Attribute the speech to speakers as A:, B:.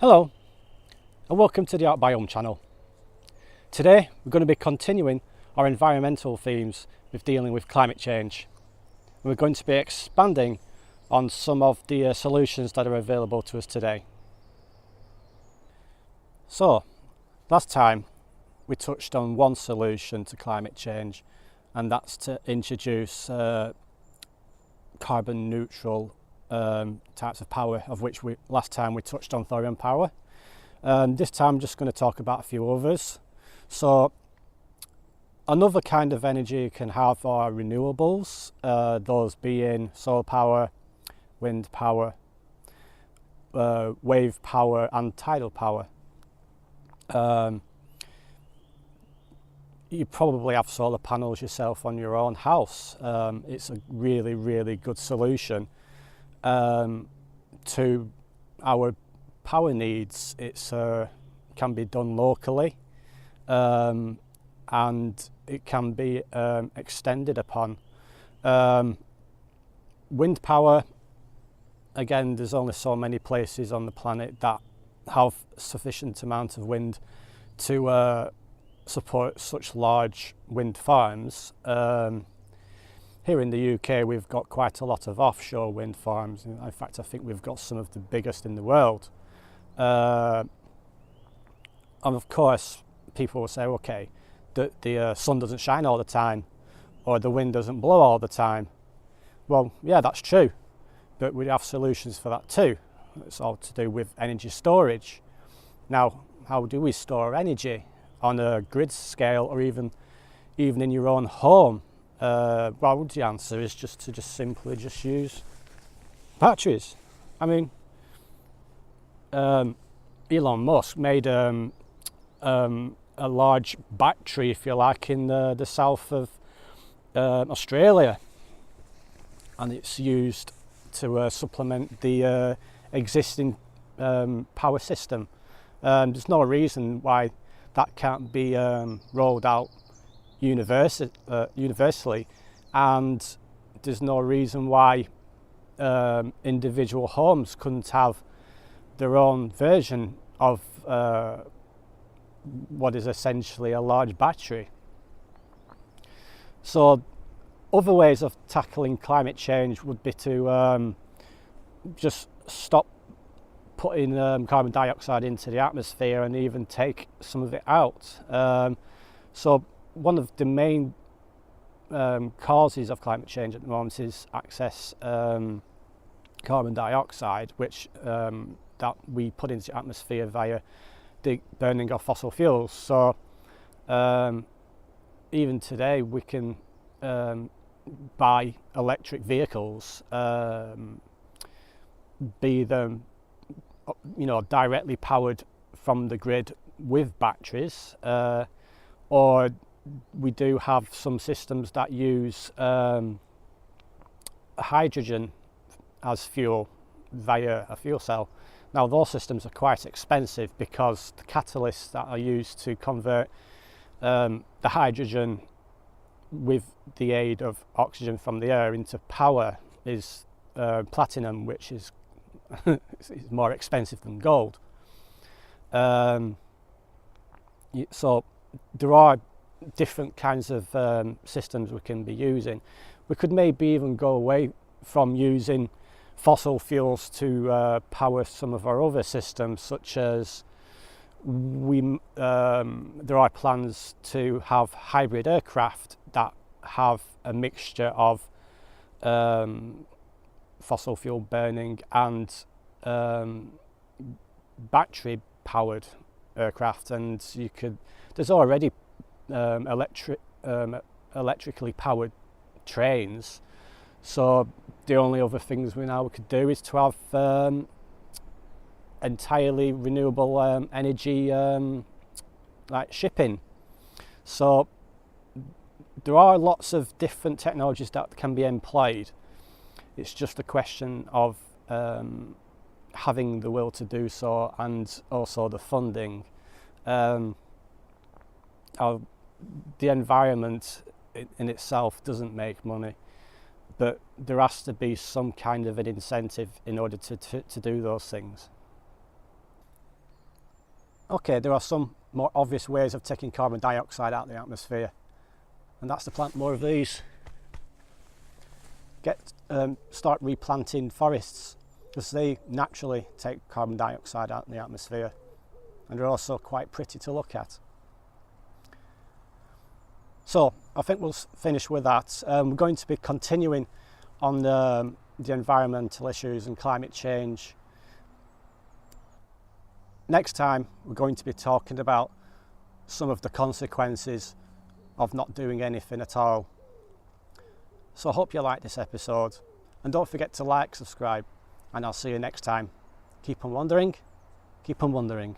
A: Hello and welcome to the Art Biome channel. Today we're going to be continuing our environmental themes with dealing with climate change. We're going to be expanding on some of the solutions that are available to us today. So last time we touched on one solution to climate change, and that's to introduce carbon neutral types of power, of which last time we touched on thorium power. This time I'm just going to talk about a few others. So another kind of energy you can have are renewables, those being solar power, wind power, wave power and tidal power. You probably have solar panels yourself on your own house. It's a really good solution to our power needs. It's can be done locally, and it can be extended upon. Wind power, again, there's only so many places on the planet that have sufficient amount of wind to support such large wind farms. Here in the UK we've got quite a lot of offshore wind farms. In fact, I think we've got some of the biggest in the world. And of course people will say, okay, the sun doesn't shine all the time or the wind doesn't blow all the time. Well, yeah, that's true, but we have solutions for that too. It's all to do with energy storage. Now, how do we store energy on a grid scale, or even in your own home? Well, the answer is just to simply use batteries. I mean, Elon Musk made a large battery, if you like, in the south of Australia, and it's used to supplement the existing power system. There's no reason why that can't be rolled out universally, and there's no reason why individual homes couldn't have their own version of what is essentially a large battery. So other ways of tackling climate change would be to just stop putting carbon dioxide into the atmosphere and even take some of it out. So one of the main causes of climate change at the moment is excess carbon dioxide, which that we put into the atmosphere via the burning of fossil fuels. So even today we can buy electric vehicles, be them directly powered from the grid with batteries, or we do have some systems that use hydrogen as fuel via a fuel cell. Now, those systems are quite expensive because the catalysts that are used to convert the hydrogen with the aid of oxygen from the air into power is platinum, which is is more expensive than gold. So there are different kinds of systems we can be using. We could maybe even go away from using fossil fuels to power some of our other systems, such as there are plans to have hybrid aircraft that have a mixture of fossil fuel burning and battery powered aircraft, and there's already electrically powered trains. So the only other things we could do is to have entirely renewable energy, like shipping. So there are lots of different technologies that can be employed. It's just a question of having the will to do so, and also the funding. The environment in itself doesn't make money, but there has to be some kind of an incentive in order to do those things. Okay, there are some more obvious ways of taking carbon dioxide out of the atmosphere, and that's to plant more of these. Start replanting forests, because they naturally take carbon dioxide out in the atmosphere, and they're also quite pretty to look at. So I think we'll finish with that. We're going to be continuing on the environmental issues and climate change. Next time we're going to be talking about some of the consequences of not doing anything at all. So I hope you like this episode, and don't forget to like, subscribe, and I'll see you next time. Keep on wondering, keep on wondering.